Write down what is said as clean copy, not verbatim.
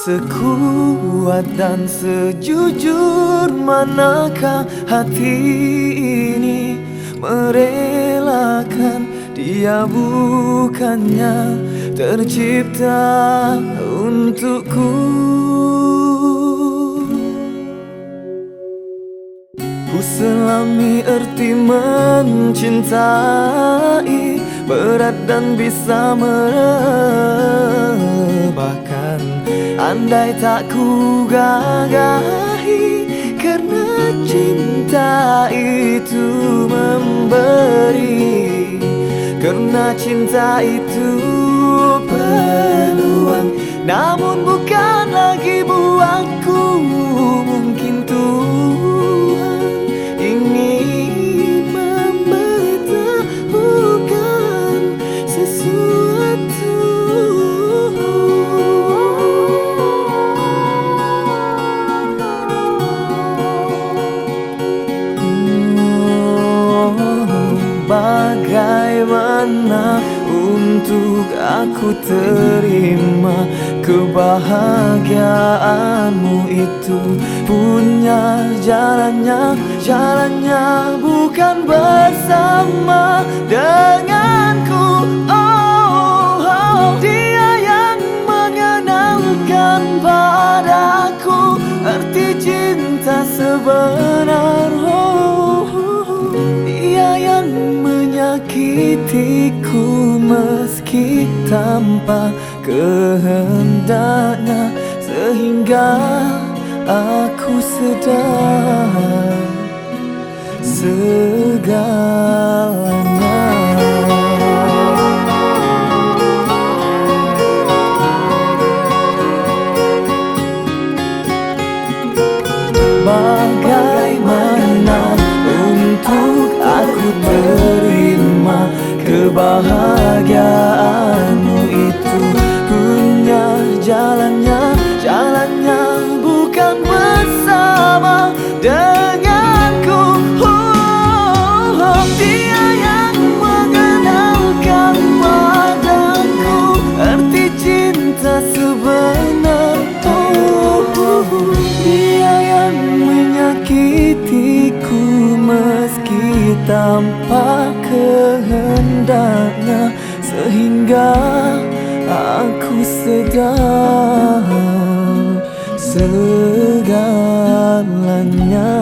Sekuat dan sejujur manakah hati ini merelakan dia bukannya tercipta untukku. Ku selami erti mencintai, berat dan bisa merebahkan. Andai tak ku gagahi, karena cinta itu memberi, karena cinta itu peluang, namun bukan lagi buatku. Mungkin Tuhan ingin memberitahukan sesuatu. Bagaimana untuk aku terima kebahagiaanmu itu? Punya jalannya, jalannya bukan bersama denganku. Dia yang mengenalkan padaku arti cinta sebenar. Dia yang menyakitiku meski tanpa kehendaknya, sehingga aku sedar segalanya. Bagaimana untuk aku terima kebahagiaanmu itu? Punya jalannya, jalannya bukan bersama denganku. Dia yang mengenalkan padaku arti cinta sebenar. Dia yang menyakitiku meski tanpa kehendaknya, sehingga aku sedar segalanya.